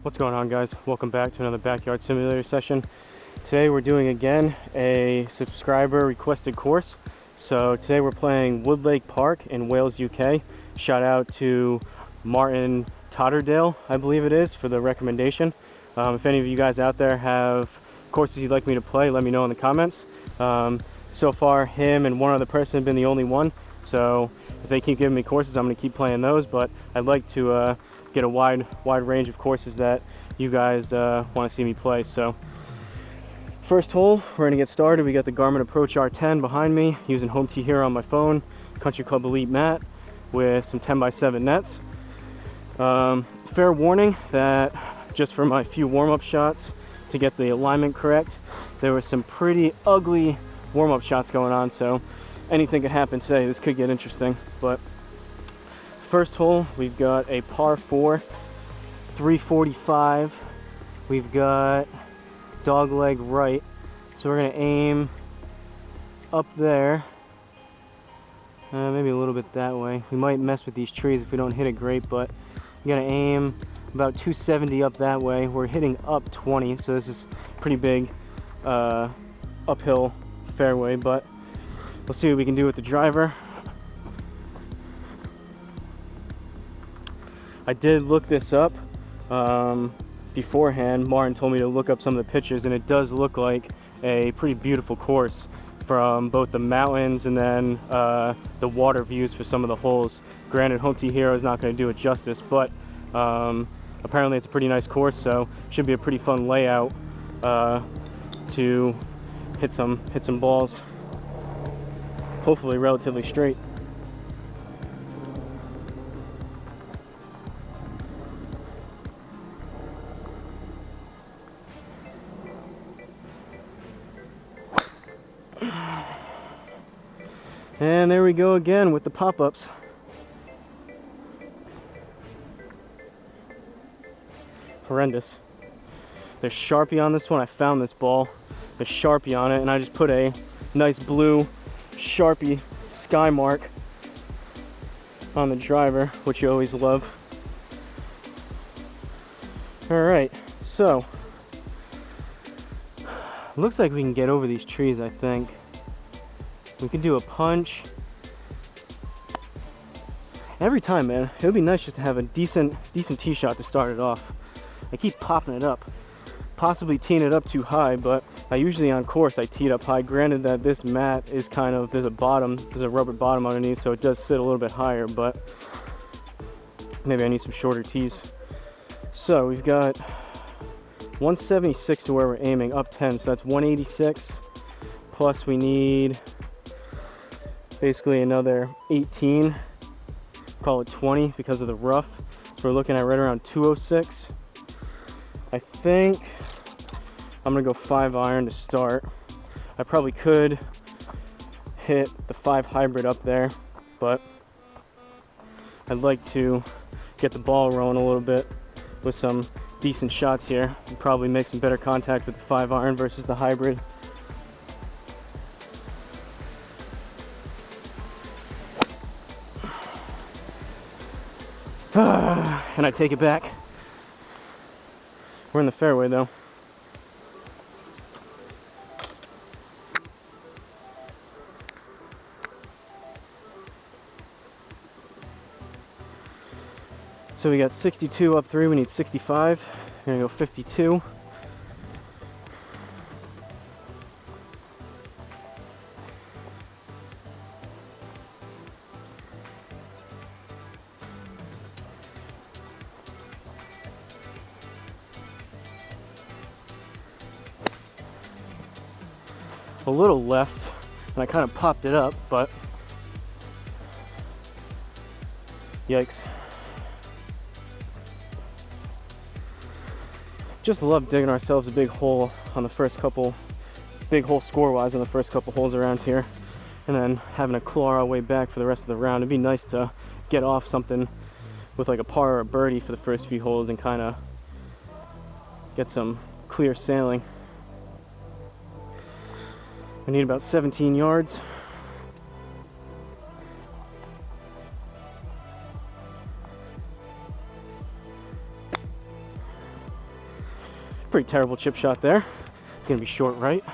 What's going on, guys? Welcome back to another backyard simulator session. Today we're doing again a subscriber requested course. So today we're playing Woodlake Park in Wales, UK. Shout out to Martin Totterdale, I believe it is, for the recommendation. If any of you guys out there have courses you'd like me to play, let me know in the comments. So far him and one other person have been the only one, so if they keep giving me courses, I'm going to keep playing those, but I'd like to get a wide range of courses that you guys want to see me play. So first hole, we're going to get started. We got the Garmin Approach R10 behind me, using Home Tee here on my phone, Country Club Elite mat with some 10x7 nets. Fair warning that just for my few warm-up shots to get the alignment correct, there were some pretty ugly warm-up shots going on, so anything could happen today. This could get interesting. But first hole, we've got a par 4, 345. We've got dog leg right, so we're gonna aim up there, maybe a little bit that way. We might mess with these trees if we don't hit it great, but we're gonna aim about 270 up that way. We're hitting up 20, so this is pretty big uphill fairway, but we'll see what we can do with the driver. I did look this up beforehand. Martin told me to look up some of the pictures, and it does look like a pretty beautiful course from both the mountains and then the water views for some of the holes. Granted, Home Tee Hero is not going to do it justice, but apparently it's a pretty nice course, so should be a pretty fun layout to hit some balls, hopefully relatively straight. And there we go again with the pop-ups. Horrendous. There's Sharpie on this one. I found this ball. There's Sharpie on it, and I just put a nice blue Sharpie sky mark on the driver, which you always love. Alright, so looks like we can get over these trees, I think. We can do a punch. Every time, man, it would be nice just to have a decent tee shot to start it off. I keep popping it up, possibly teeing it up too high, but I usually on course I tee it up high. Granted that this mat is kind of, there's a rubber bottom underneath, so it does sit a little bit higher, but maybe I need some shorter tees. So we've got 176 to where we're aiming, up 10, so that's 186, plus we need basically another 18, call it 20 because of the rough, so we're looking at right around 206. I think I'm gonna go 5-iron to start. I probably could hit the 5 hybrid up there, but I'd like to get the ball rolling a little bit with some decent shots here and probably make some better contact with the 5-iron versus the hybrid. And I take it back. We're in the fairway though. So we got 62 up 3, we need 65. We're gonna go 52. A little left, and I kind of popped it up, but yikes. Just love digging ourselves a big hole on the first couple, big hole score-wise on the first couple holes around here, and then having to claw our way back for the rest of the round. It'd be nice to get off something with like a par or a birdie for the first few holes and kind of get some clear sailing. I need about 17 yards. Pretty terrible chip shot there. It's gonna be short right.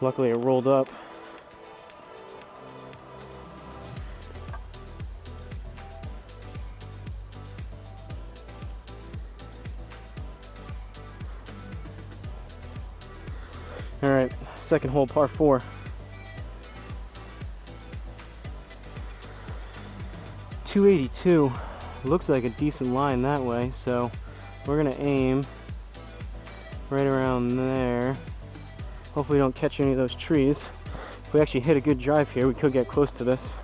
Luckily it rolled up. All right, second hole, par 4. 282 looks like a decent line that way, so we're gonna aim right around there. Hopefully we don't catch any of those trees. If we actually hit a good drive here, we could get close to this.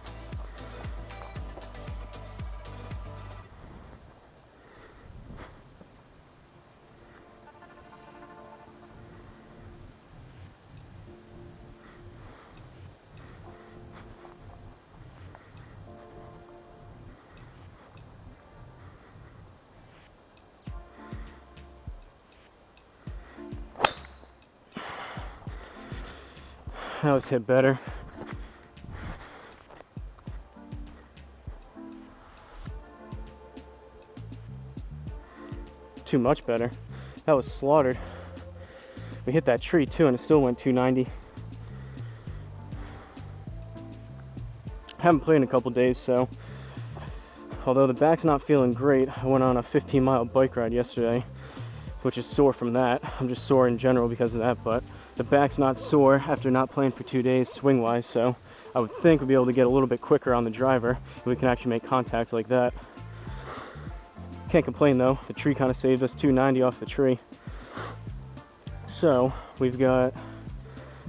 That was hit better. Too much better. That was slaughtered. We hit that tree too and it still went 290. Haven't played in a couple days, so although the back's not feeling great, I went on a 15-mile bike ride yesterday, which is sore from that. I'm just sore in general because of that, but the back's not sore after not playing for 2 days swing-wise, so I would think we'll be able to get a little bit quicker on the driver if we can actually make contact like that. Can't complain though, the tree kind of saved us 290 off the tree. So we've got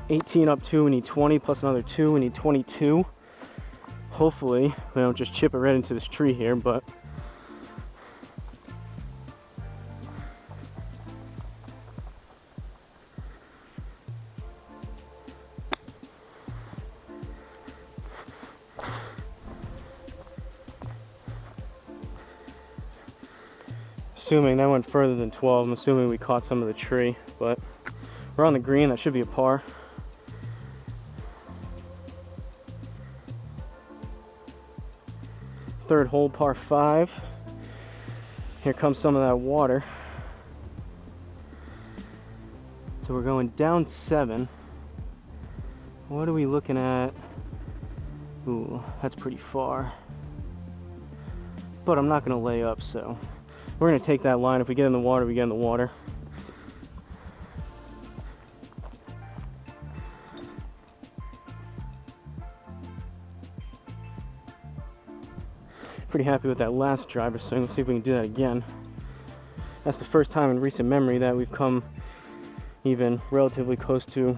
18 up 2, we need 20 plus another 2, we need 22. Hopefully we don't just chip it right into this tree here, but assuming that went further than 12, I'm assuming we caught some of the tree, but we're on the green, that should be a par. Third hole, par 5. Here comes some of that water. So we're going down 7. What are we looking at? Ooh, that's pretty far. But I'm not gonna lay up, so we're gonna take that line. If we get in the water, we get in the water. Pretty happy with that last driver swing. Let's see if we can do that again. That's the first time in recent memory that we've come even relatively close to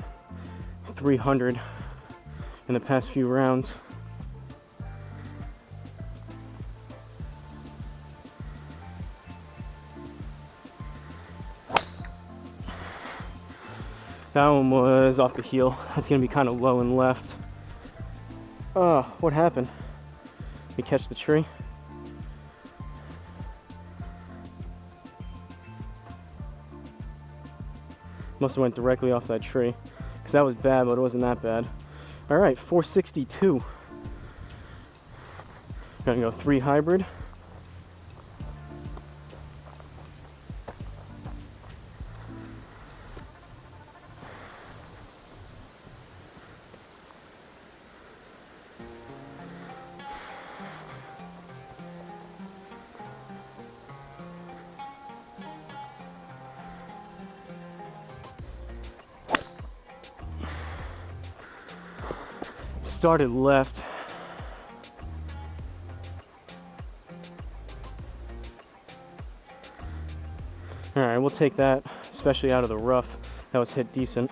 300 in the past few rounds. That one was off the heel. That's gonna be kind of low and left. Oh, what happened? We catch the tree. Must have went directly off that tree, because that was bad, but it wasn't that bad. All right, 462. Gonna go 3 hybrid. Started left. All right, we'll take that, especially out of the rough. That was hit decent.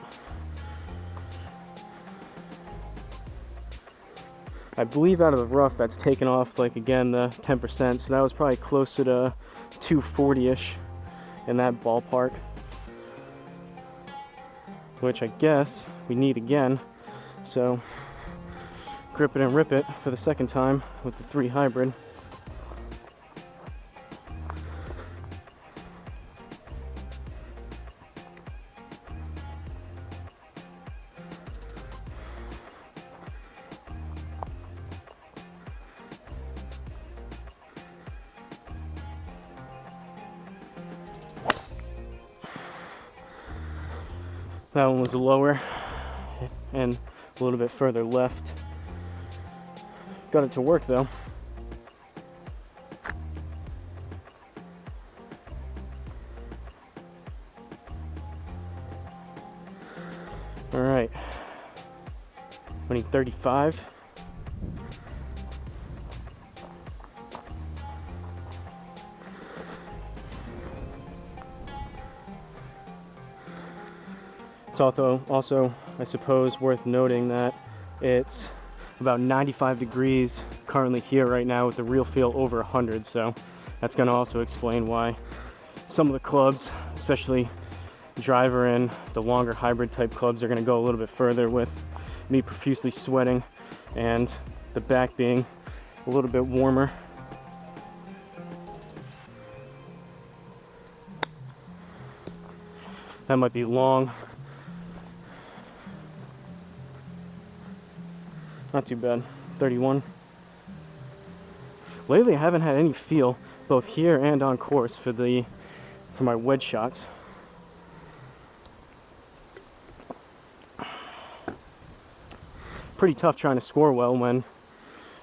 I believe out of the rough that's taken off, like, again, the 10%, so that was probably closer to 240-ish in that ballpark, which I guess we need again. So grip it and rip it for the second time with the 3 hybrid. That one was lower and a little bit further left. Got it to work though. All right, we need 35. It's also, I suppose, worth noting that it's about 95 degrees currently here right now with the real feel over 100, so that's going to also explain why some of the clubs, especially driver and the longer hybrid type clubs, are going to go a little bit further with me profusely sweating and the back being a little bit warmer. That might be long. Not too bad. 31. Lately I haven't had any feel both here and on course for my wedge shots. Pretty tough trying to score well when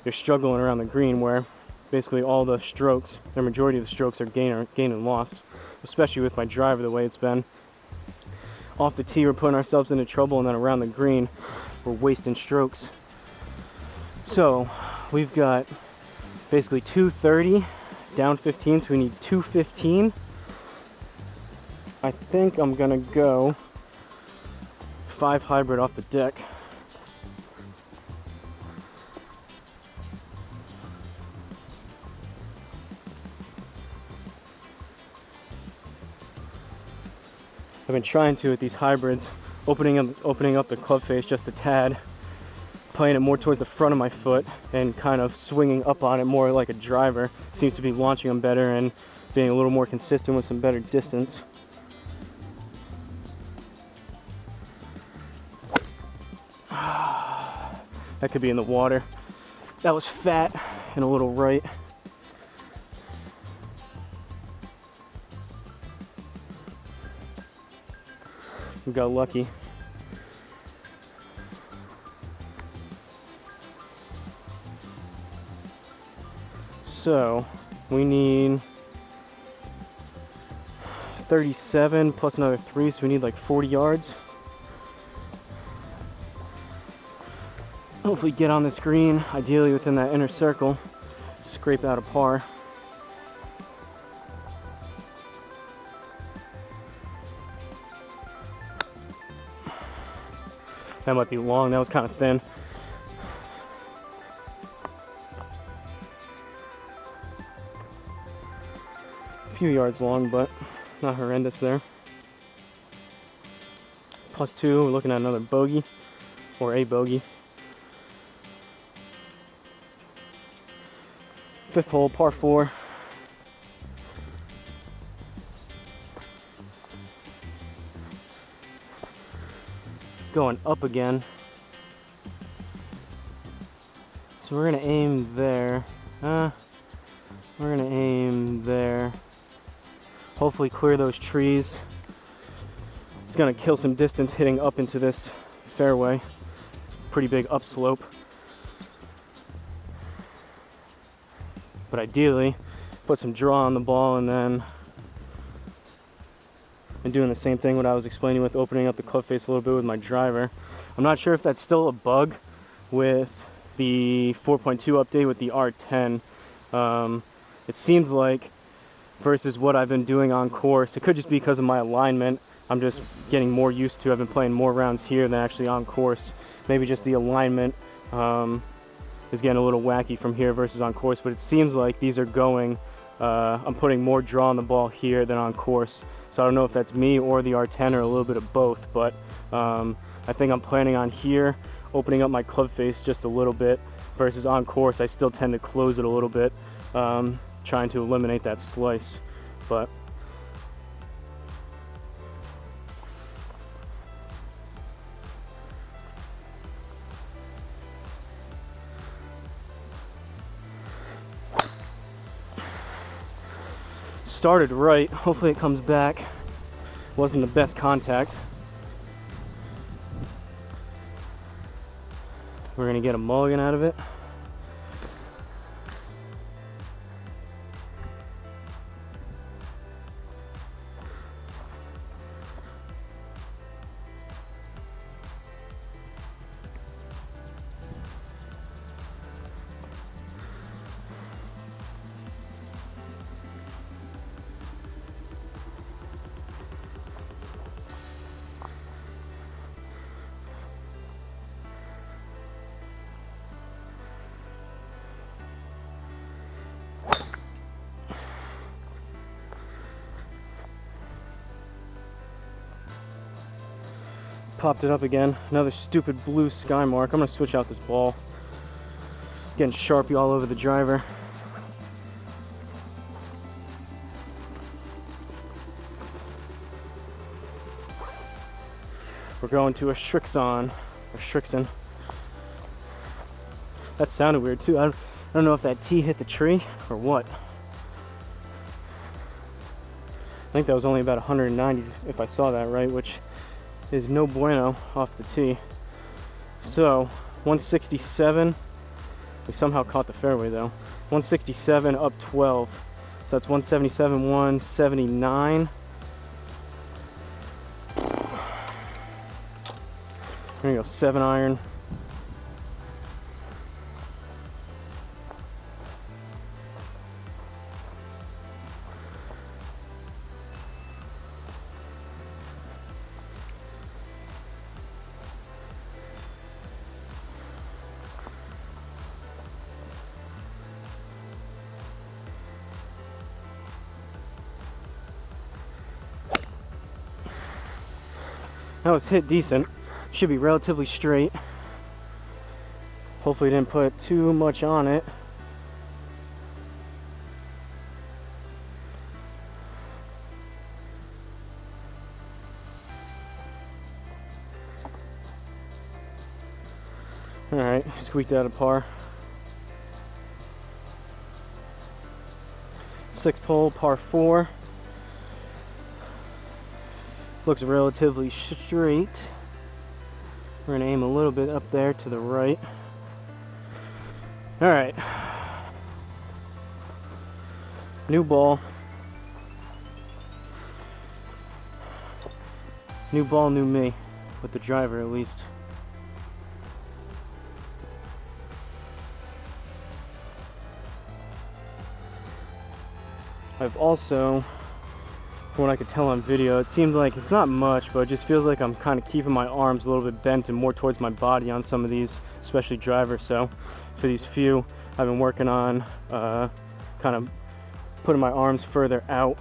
you're struggling around the green, where basically all the strokes, the majority of the strokes are gain and lost, especially with my driver the way it's been. Off the tee we're putting ourselves into trouble, and then around the green we're wasting strokes. So we've got basically 230 down 15, so we need 215. I think I'm gonna go 5 hybrid off the deck. I've been trying to with these hybrids, opening up the club face just a tad, playing it more towards the front of my foot and kind of swinging up on it more like a driver. Seems to be launching them better and being a little more consistent with some better distance. That could be in the water. That was fat and a little right. We got lucky. So we need 37 plus another 3, so we need like 40 yards. Hopefully get on this green, ideally within that inner circle, scrape out a par. That might be long, that was kind of thin. A few yards long, but not horrendous there. +2, we're looking at another bogey, or a bogey. 5th hole, par 4. Going up again. So we're gonna aim there. We're gonna aim there. Hopefully clear those trees. It's gonna kill some distance hitting up into this fairway. Pretty big upslope. But ideally, put some draw on the ball and then doing the same thing what I was explaining with opening up the club face a little bit with my driver. I'm not sure if that's still a bug with the 4.2 update with the R10. It seems like versus what I've been doing on course, it could just be because of my alignment. I'm just getting more used to, I've been playing more rounds here than actually on course. Maybe just the alignment is getting a little wacky from here versus on course, but it seems like these are going, I'm putting more draw on the ball here than on course. So I don't know if that's me or the R10 or a little bit of both, but I think I'm planning on here opening up my club face just a little bit versus on course. I still tend to close it a little bit, trying to eliminate that slice. But started right, hopefully it comes back. Wasn't the best contact. to get a mulligan out of it. Popped it up again. Another stupid blue sky mark. I'm gonna switch out this ball. Getting Sharpie all over the driver. We're going to a Shrixon, or Shrixon. That sounded weird too. I don't know if that T hit the tree or what. I think that was only about 190s if I saw that right, which is no bueno off the tee. So 167, we somehow caught the fairway though. 167 up 12, so that's 177, 179. There you go, 7 iron. That was hit decent. Should be relatively straight. Hopefully didn't put too much on it. Alright, squeaked out a par. 6th hole, par 4. Looks relatively straight. We're gonna aim a little bit up there to the right. All right. New ball. New ball, new me. With the driver at least. I've also, from what I could tell on video, it seems like it's not much, but it just feels like I'm kind of keeping my arms a little bit bent and more towards my body on some of these, especially driver. So for these few, I've been working on kind of putting my arms further out.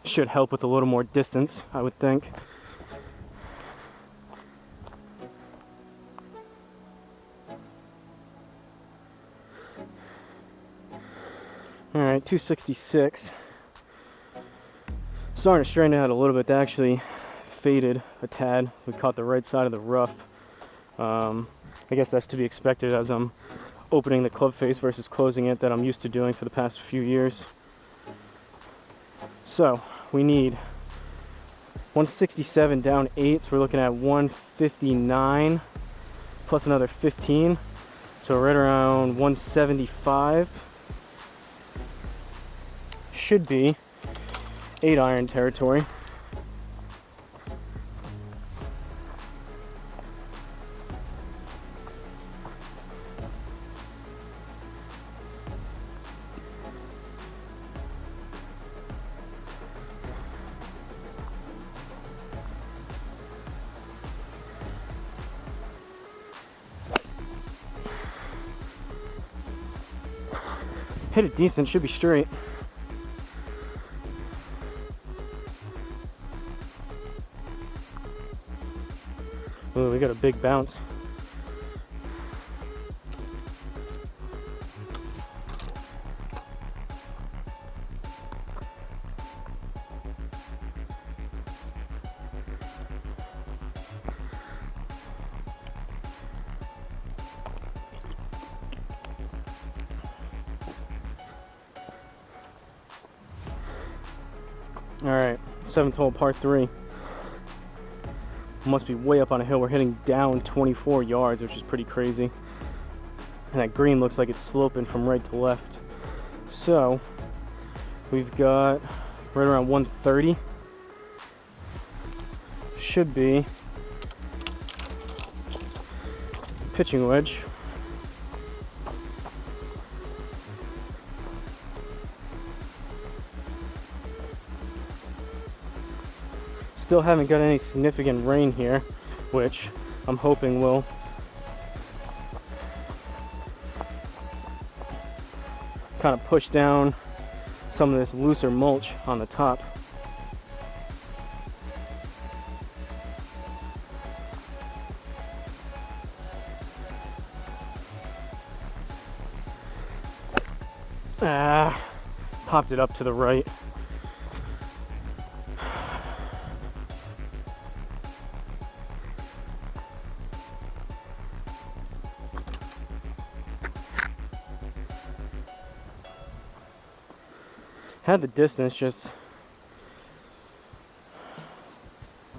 Should help with a little more distance, I would think. All right, 266. Starting to straighten out a little bit. That actually faded a tad. We caught the right side of the rough. I guess that's to be expected as I'm opening the club face versus closing it, that I'm used to doing for the past few years. So we need 167 down 8, so we're looking at 159 plus another 15, so right around 175. Should be 8 iron territory. Hit it decent, should be straight. Ooh, we got a big bounce. All right, 7th hole, par 3. Must be way up on a hill. We're hitting down 24 yards, which is pretty crazy. And that green looks like it's sloping from right to left. So we've got right around 130. Should be pitching wedge. Still haven't got any significant rain here, which I'm hoping will kind of push down some of this looser mulch on the top. Popped it up to the right. Had the distance, just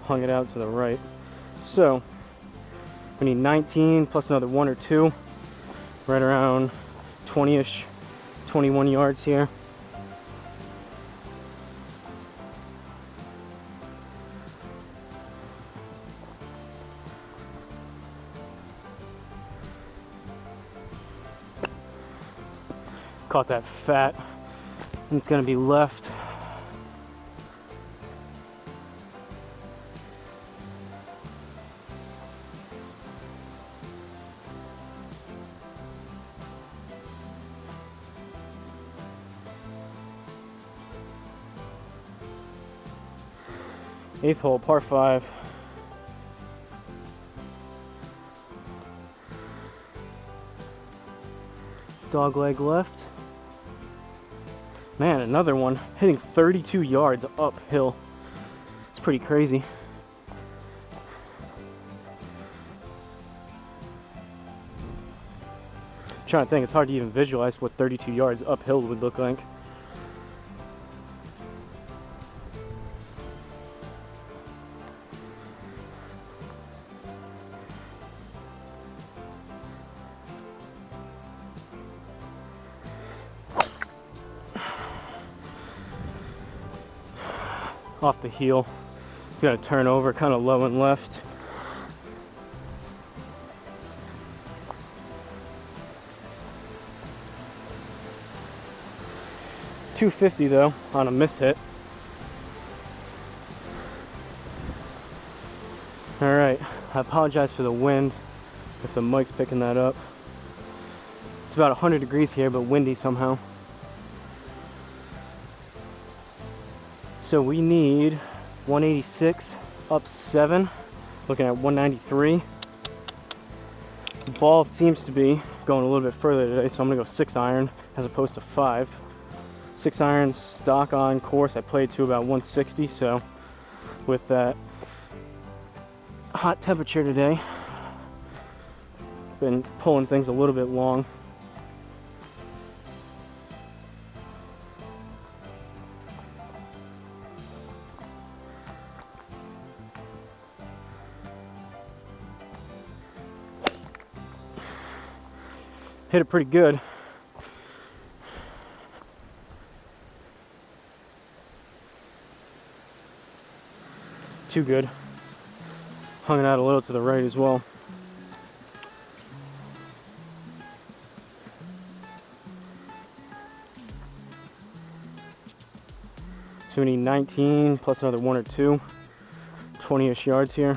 hung it out to the right. So we need 19 plus another 1 or 2, right around 20-ish, 21 yards here. Caught that fat. It's going to be left. Eighth hole, par 5. Dog leg left. Man, another one hitting 32 yards uphill. It's pretty crazy. I'm trying to think, it's hard to even visualize what 32 yards uphill would look like. Off the heel. It's going to turn over kind of low and left. .250 though on a miss hit. Alright, I apologize for the wind if the mic's picking that up. It's about 100 degrees here, but windy somehow. So we need 186 up 7, looking at 193. The ball seems to be going a little bit further today, so I'm gonna go 6 iron as opposed to 5. 6 iron stock on course. I played to about 160, so with that hot temperature today, been pulling things a little bit long. Hit it pretty good. Too good. Hung it out a little to the right as well. So we need 19 plus another 1 or 2, 20-ish yards here.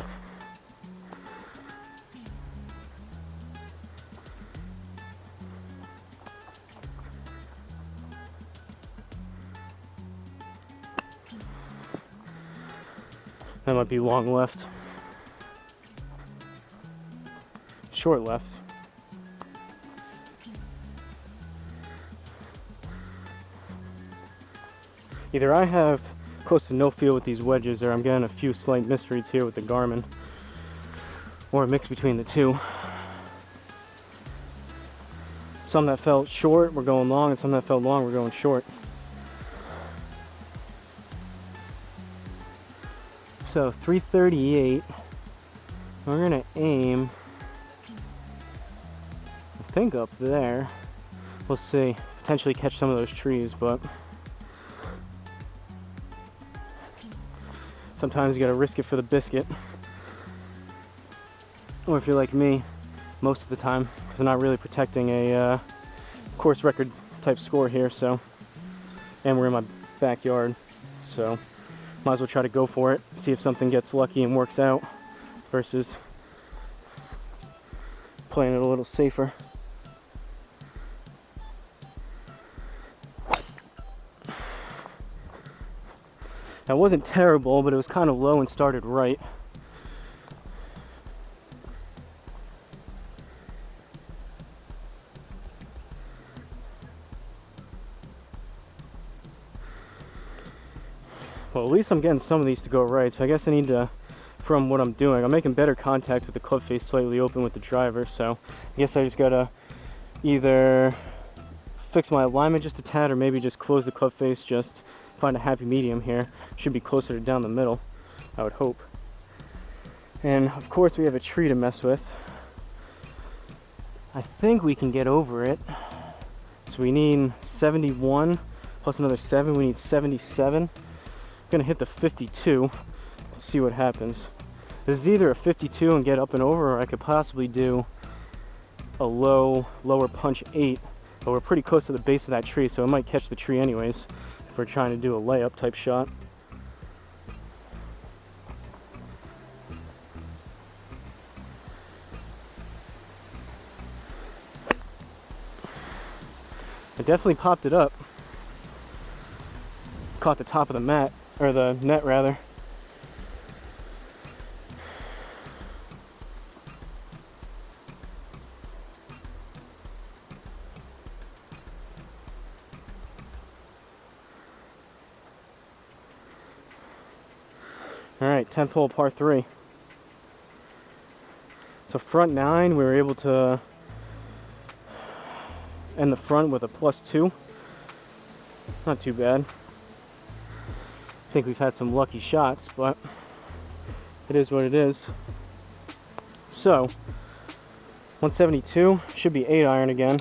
That might be long left. Short left. Either I have close to no feel with these wedges, or I'm getting a few slight misreads here with the Garmin, or a mix between the two. Some that felt short, we're going long, and some that felt long, we're going short. So 338 We're gonna aim, I think, up there. We'll see. Potentially catch some of those trees, but sometimes you gotta risk it for the biscuit. Or if you're like me, most of the time, because I'm not really protecting a course record type score here, so, and we're in my backyard, so might as well try to go for it, see if something gets lucky and works out, versus playing it a little safer. That wasn't terrible, but it was kind of low and started right. Well, at least I'm getting some of these to go right, so I guess I need to, from what I'm doing, I'm making better contact with the club face slightly open with the driver, so I guess I just gotta either fix my alignment just a tad, or maybe just close the club face, just find a happy medium here. Should be closer to down the middle, I would hope. And of course we have a tree to mess with. I think we can get over it. So we need 71 plus another 7, we need 77. I'm gonna hit the 52, let's see what happens. This is either a 52 and get up and over, or I could possibly do a lower punch 8, but we're pretty close to the base of that tree, so it might catch the tree anyways if we're trying to do a layup type shot. I definitely popped it up. Caught the top of the mat, or the net rather. All right, 10th hole, par 3. So front 9, we were able to end the front with a +2. Not too bad. I think we've had some lucky shots, but it is what it is. So 172 should be 8 iron again.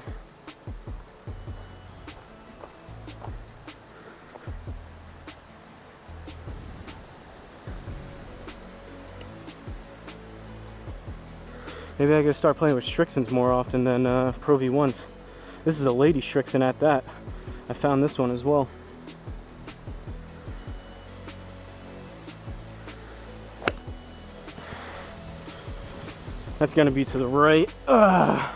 Maybe I gotta start playing with Strixons more often than Pro V1s. This is a lady Strixon at that. I found this one as well. That's gonna be to the right. Ugh.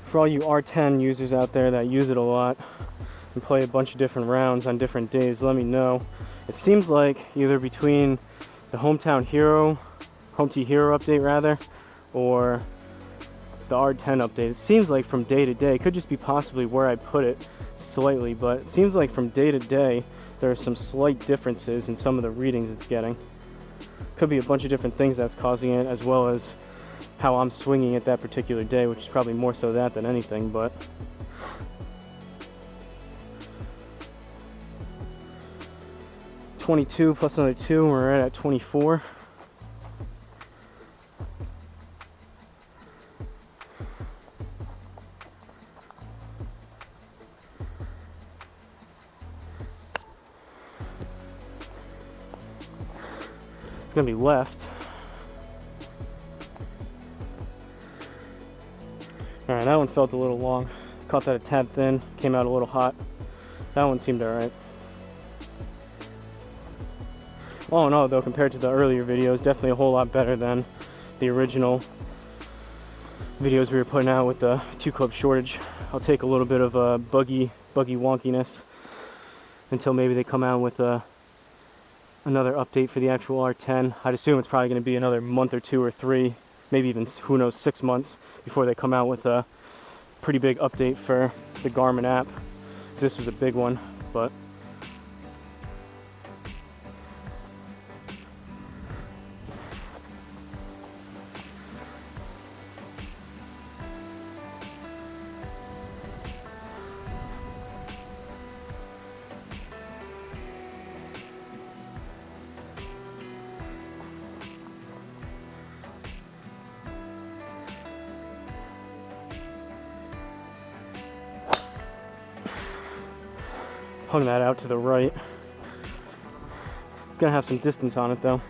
For all you R10 users out there that use it a lot and play a bunch of different rounds on different days, let me know. It seems like either between the Home T Hero update rather, or the R10 update, it seems like from day to day, it could just be possibly where I put it slightly, but it seems like from day to day there are some slight differences in some of the readings it's getting. Could be a bunch of different things that's causing it, as well as how I'm swinging it that particular day, which is probably more so that than anything, but 22 plus another 2, we're right at 24. It's gonna be left. All right, that one felt a little long. Caught that a tad thin, came out a little hot. That one seemed all right. All in all though, compared to the earlier videos, definitely a whole lot better than the original videos we were putting out with the 2 club shortage. I'll take a little bit of a buggy wonkiness until maybe they come out with another update for the actual R10. I'd assume it's probably going to be another month or 2 or 3, maybe even, who knows, 6 months before they come out with a pretty big update for the Garmin app. This was a big one, but Hung that out to the right. It's gonna have some distance on it though.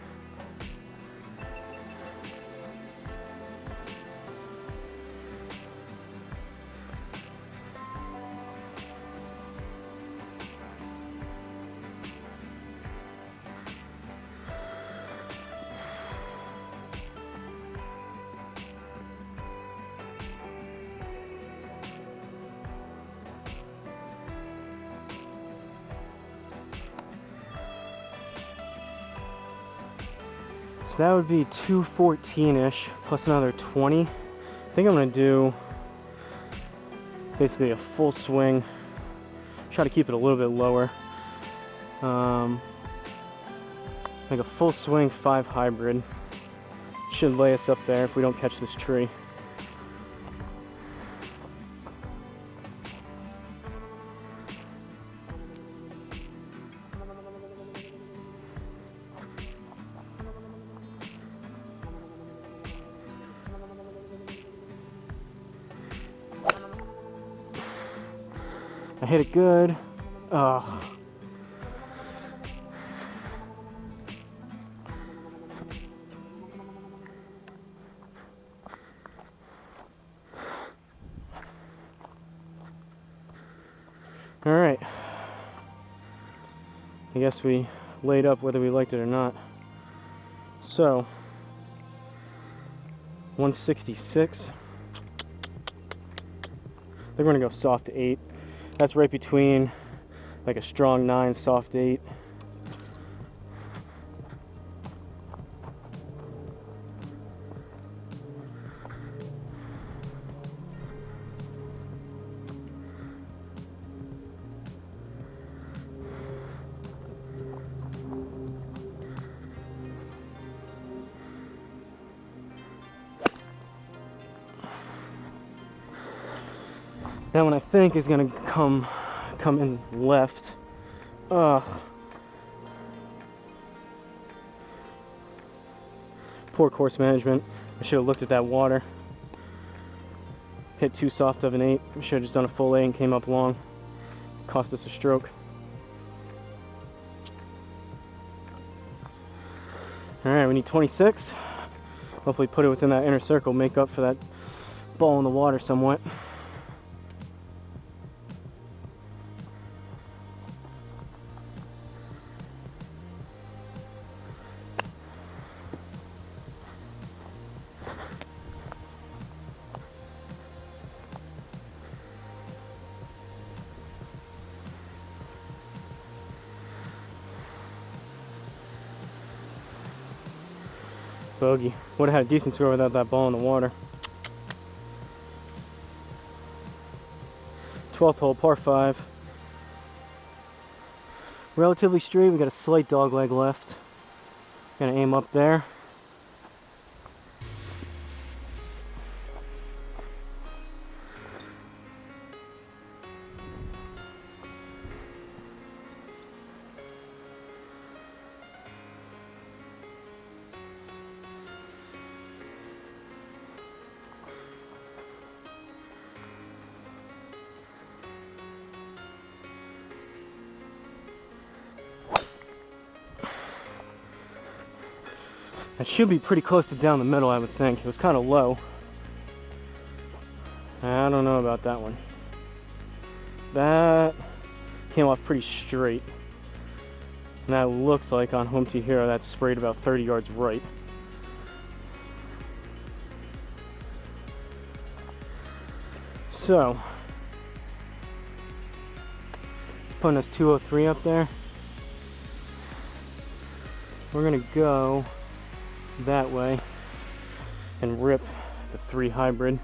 So that would be 214-ish plus another 20. I think I'm gonna do basically a full swing. Try to keep it a little bit lower. Like a full swing 5 hybrid. Should lay us up there if we don't catch this tree. I hit it good. Ugh. All right. I guess we laid up whether we liked it or not. So, 166. I think we're gonna go soft 8. That's right between like a strong 9, soft 8. That one I think is gonna come in left. Ugh. Poor course management. I should have looked at that water. Hit too soft of an 8. I should have just done a full 8 and came up long. Cost us a stroke. Alright, we need 26. Hopefully put it within that inner circle, make up for that ball in the water somewhat. Bogey. Would have had a decent tour without that ball in the water. 12th hole, par 5. Relatively straight. We got a slight dog leg left. Gonna aim up there. That should be pretty close to down the middle, I would think. It was kind of low. I don't know about that one. That came off pretty straight. And that looks like on home tee hero, that's sprayed about 30 yards right. So, it's putting us 203 up there. We're gonna go that way and rip the 3 hybrid.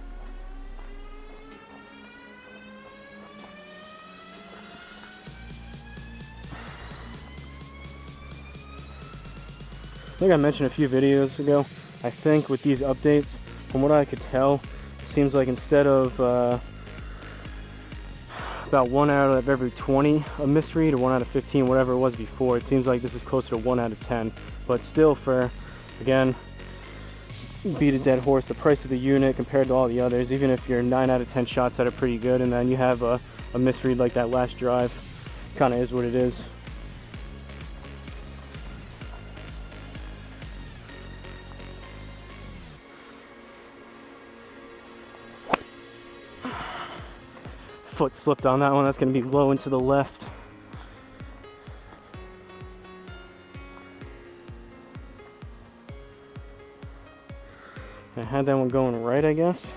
I think I mentioned a few videos ago, I think with these updates, from what I could tell, it seems like instead of about 1 out of every 20 a misread, or 1 out of 15, whatever it was before, it seems like this is closer to 1 out of 10. But still, for, again, beat a dead horse, the price of the unit compared to all the others, even if you're 9 out of 10 shots that are pretty good, and then you have a misread like that last drive, Kind of is what it is. Foot slipped on that one. That's going to be low and to the left. I had that one going right, I guess.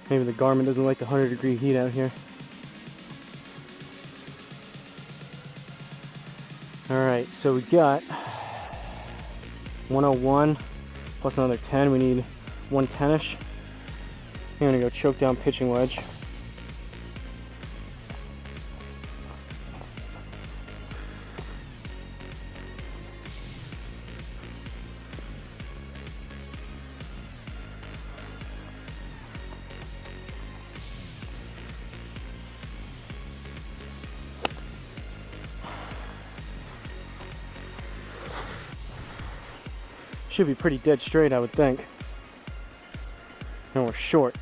Maybe the Garmin doesn't like the 100-degree heat out here. Alright, so we got 101 plus another 10. We need 110-ish. I'm gonna go choke down pitching wedge. Should be pretty dead straight, I would think. And we're short.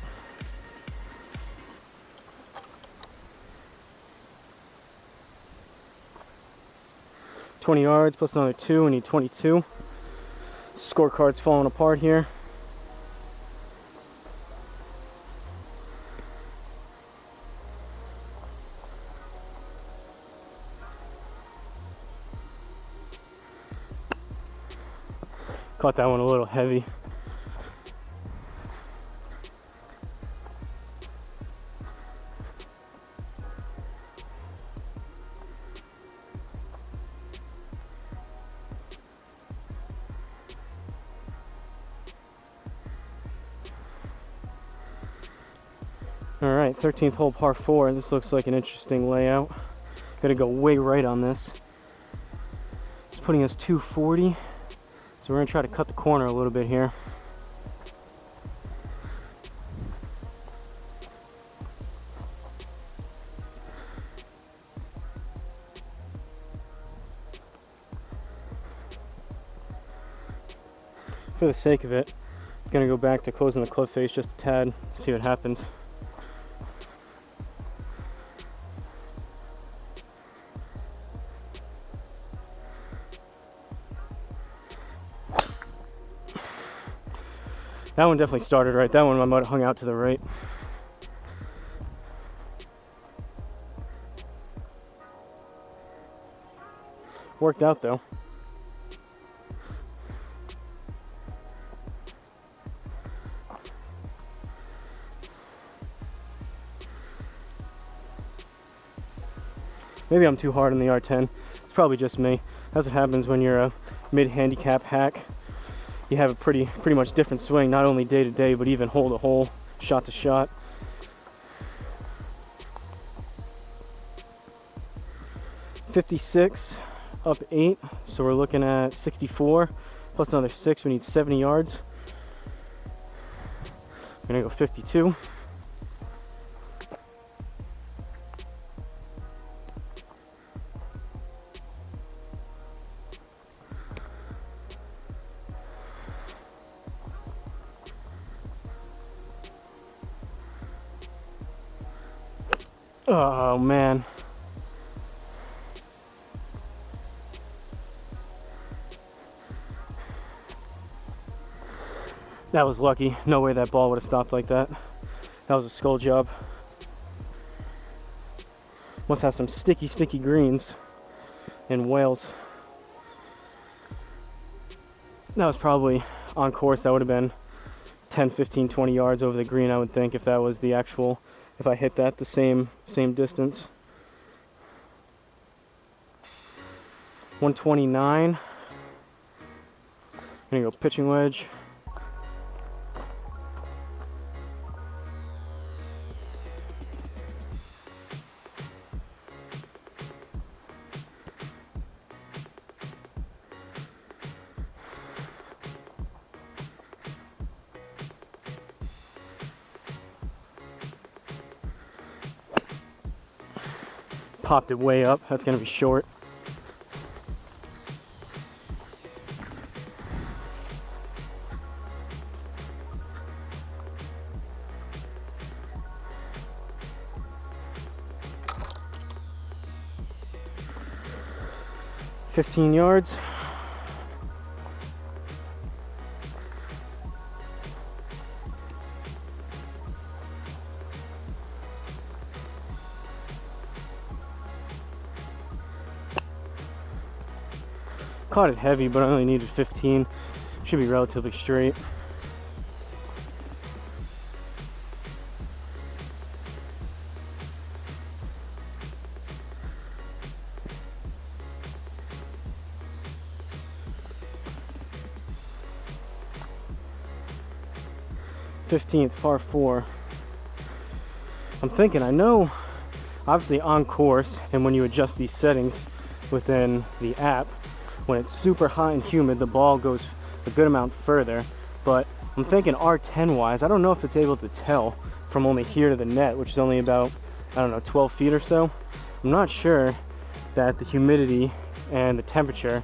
$20 yards plus another 2. We need 22. Scorecard's falling apart here. Caught that one a little heavy. All right, 13th hole par 4. This looks like an interesting layout. Gotta go way right on this. It's putting us 240. So we're gonna try to cut the corner a little bit here. For the sake of it, I'm gonna go back to closing the club face just a tad, see what happens. That one definitely started right. That one I might have hung out to the right. Worked out though. Maybe I'm too hard on the R10. It's probably just me. That's what happens when you're a mid-handicap hack. You have a pretty much different swing, not only day to day, but even hole to hole, shot to shot. $56, up 8, so we're looking at 64, plus another 6, we need 70 yards. I'm gonna go 52. Oh man. That was lucky. No way that ball would have stopped like that. That was a skull job. Must have some sticky greens in Wales. That was probably on course. That would have been 10, 15, 20 yards over the green, I would think, if that was the actual, if I hit that the same distance. 129. I'm gonna go pitching wedge. Popped it way up. That's gonna be short. 15 yards. Caught it heavy, but I only needed 15. Should be relatively straight. th par 4. I'm thinking, I know obviously on course and when you adjust these settings within the app, when it's super hot and humid, the ball goes a good amount further. But I'm thinking R10 wise, I don't know if it's able to tell from only here to the net, which is only about, I don't know, 12 feet or so. I'm not sure that the humidity and the temperature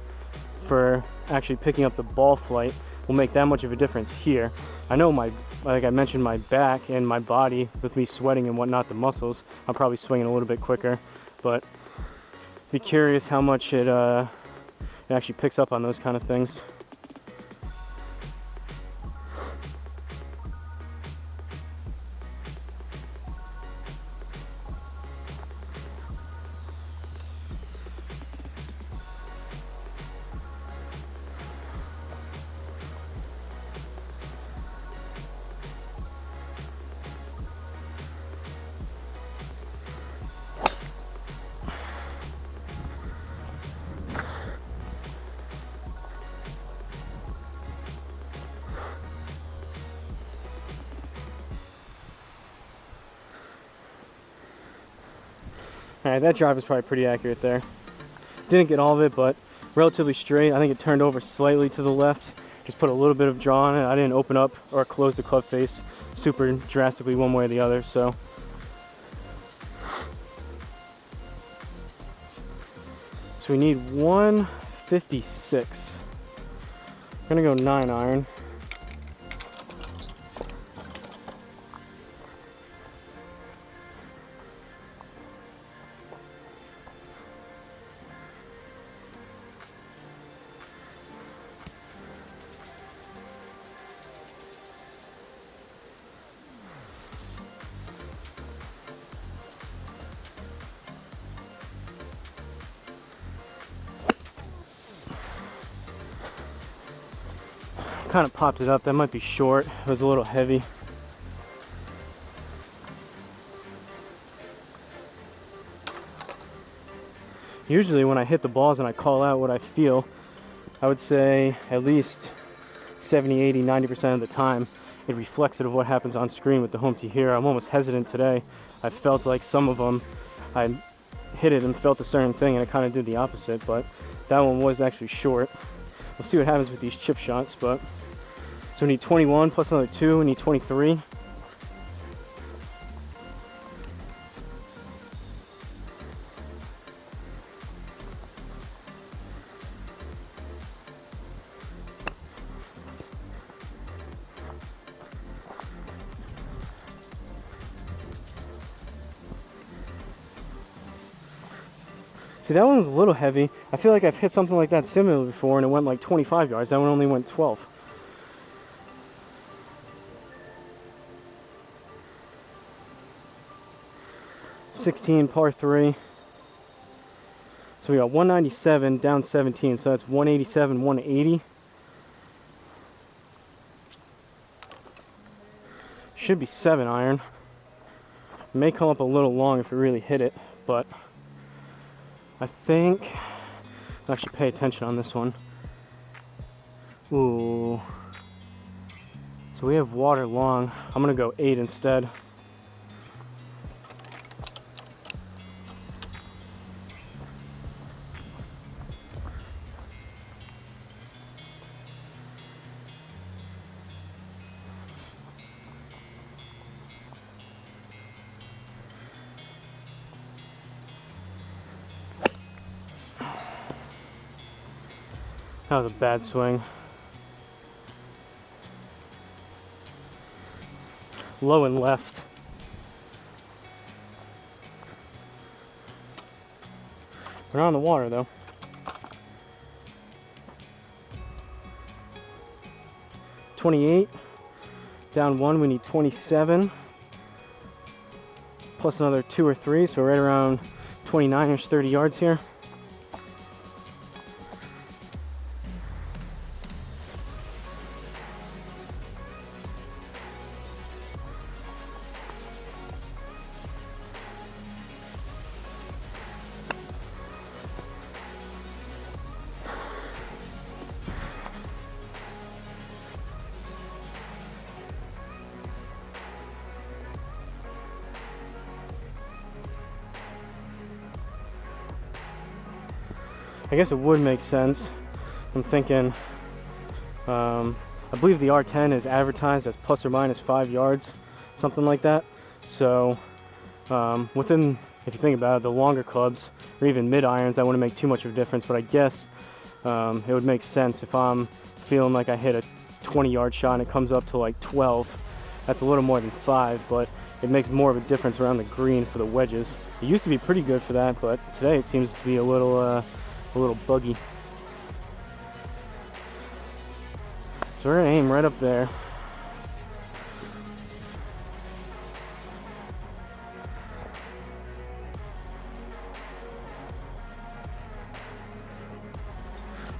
for actually picking up the ball flight will make that much of a difference here. I know like I mentioned, my back and my body, with me sweating and whatnot, the muscles, I'm probably swinging a little bit quicker, but be curious how much it actually picks up on those kind of things. Alright, that drive is probably pretty accurate there. Didn't get all of it, but relatively straight. I think it turned over slightly to the left. Just put a little bit of draw on it. I didn't open up or close the club face super drastically one way or the other, so. So we need 156. I'm gonna go 9 iron. Kind of popped it up. That might be short. It was a little heavy. Usually when I hit the balls and I call out what I feel, I would say at least 70, 80, 90% of the time it reflects it of what happens on screen with the home tee here. I'm almost hesitant today. I felt like some of them, I hit it and felt a certain thing and it kind of did the opposite, but that one was actually short. We'll see what happens with these chip shots, but so we need 21 plus another 2, we need 23. See, that one was a little heavy. I feel like I've hit something like that similar before and it went like 25 yards. That one only went 12. (16) par 3. So we got 197 down 17, so that's 187, 180. Should be 7 iron. May come up a little long if we really hit it, but I think I'll actually pay attention on this one. Ooh. So we have water long. I'm gonna go 8 instead. That was a bad swing. Low and left. We're on the water though. 28. Down 1, we need 27. Plus another 2 or 3, so we're right around 29-ish, 30 yards here. I guess it would make sense. I'm thinking, I believe the R10 is advertised as plus or minus 5 yards, something like that. So within, if you think about it, the longer clubs or even mid irons, that wouldn't make too much of a difference. But I guess it would make sense if I'm feeling like I hit a 20-yard shot and it comes up to like 12. That's a little more than 5, but it makes more of a difference around the green for the wedges. It used to be pretty good for that, but today it seems to be a little buggy. So we're gonna aim right up there.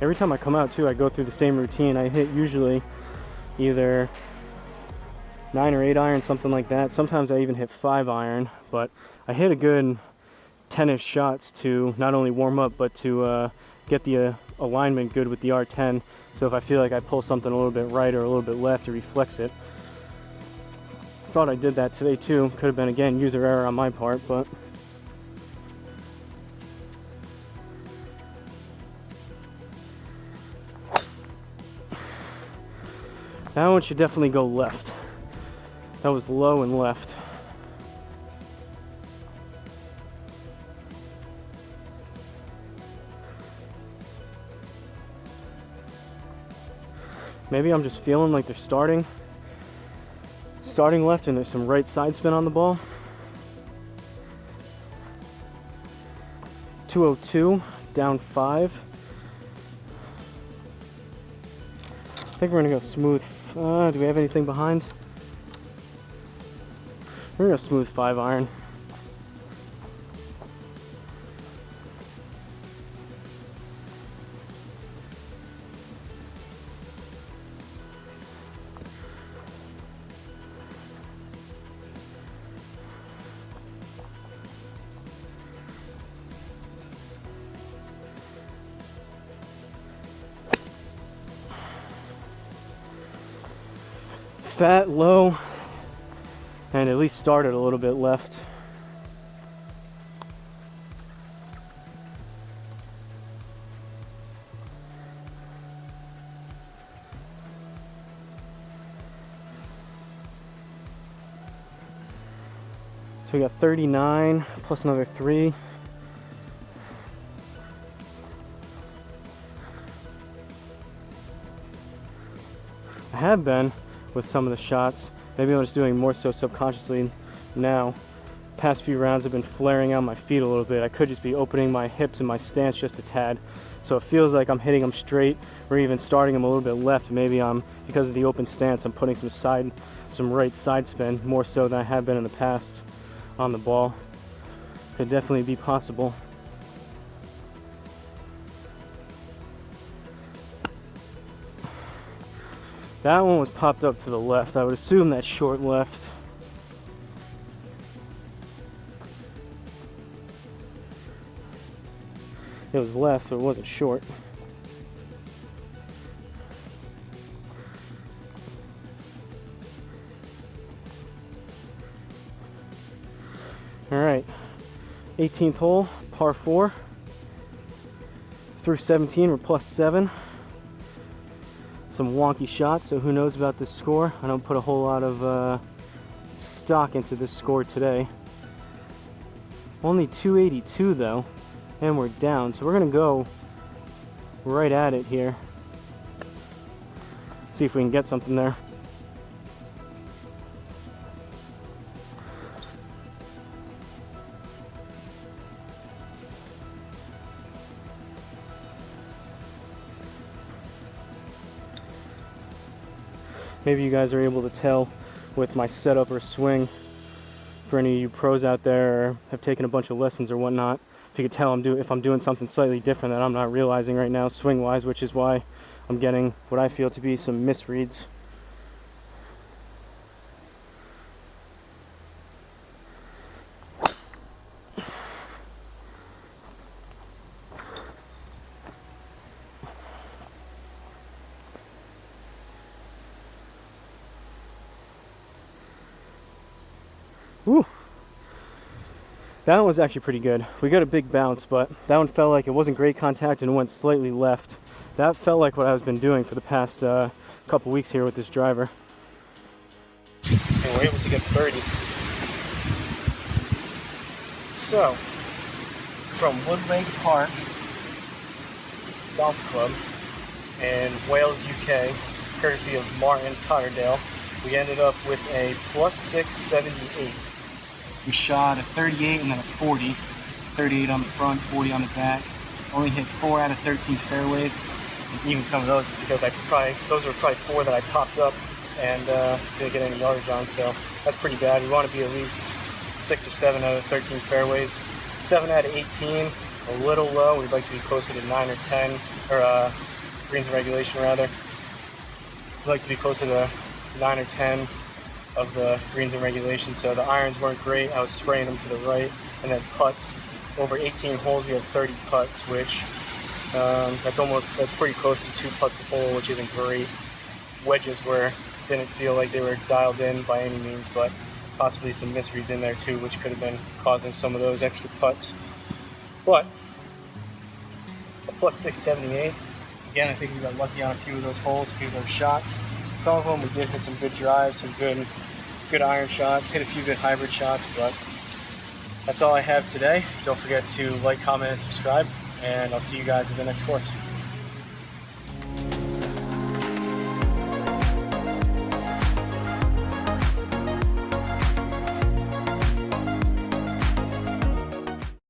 Every time I come out too, I go through the same routine. I hit usually either 9 or 8 iron, something like that. Sometimes I even hit 5 iron, but I hit a good 10-ish shots to not only warm up, but to get the alignment good with the R10. So if I feel like I pull something a little bit right or a little bit left, it reflects it. Thought I did that today too. Could have been, again, user error on my part, but that one should definitely go left. That was low and left. Maybe I'm just feeling like they're starting left and there's some right side spin on the ball. 202, down 5. I think we're gonna go smooth. Do we have anything behind? We're gonna go smooth 5 iron. Fat, low, and at least started a little bit left. So we got 39 plus another 3. I have been with some of the shots. Maybe I'm just doing more so subconsciously now. Past few rounds have been flaring out my feet a little bit. I could just be opening my hips and my stance just a tad. So it feels like I'm hitting them straight or even starting them a little bit left. Maybe because of the open stance, I'm putting some right side spin more so than I have been in the past on the ball. Could definitely be possible. That one was popped up to the left. I would assume that's short left. It was left, but it wasn't short. All right, 18th hole, par 4. Through 17, we're plus 7. Some wonky shots, so who knows about this score. I don't put a whole lot of stock into this score today. Only 282 though, and we're down, so we're gonna go right at it here. See if we can get something there. maybe you guys are able to tell with my setup or swing. For any of you pros out there or have taken a bunch of lessons or whatnot, if you could tell if I'm doing something slightly different that I'm not realizing right now swing wise, which is why I'm getting what I feel to be some misreads. Woo. That one was actually pretty good. We got a big bounce, but that one felt like it wasn't great contact and went slightly left. That felt like what I've been doing for the past couple weeks here with this driver. And we're able to get birdie. So, from Woodlake Park Golf Club in Wales, UK, courtesy of Martin Totterdale, we ended up with a plus 678. We shot a 38 and then a 40. 38 on the front, 40 on the back. Only hit 4 out of 13 fairways. And even some of those is because those were probably 4 that I popped up and didn't get any yardage on, so that's pretty bad. We want to be at least 6 or 7 out of 13 fairways. 7 out of 18, a little low. We'd like to be closer to 9 or 10, or greens in regulation rather. We'd like to be closer to 9 or 10 of the greens in regulation, so the irons weren't great. I was spraying them to the right, and then putts. Over 18 holes, we had 30 putts, which that's pretty close to 2 putts a hole, which isn't great. Wedges didn't feel like they were dialed in by any means, but possibly some misreads in there too, which could have been causing some of those extra putts. But a plus 678. Again, I think we got lucky on a few of those holes, a few of those shots. Some of them we did hit some good drives, some good iron shots, hit a few good hybrid shots, but that's all I have today. Don't forget to like, comment, and subscribe, and I'll see you guys in the next course.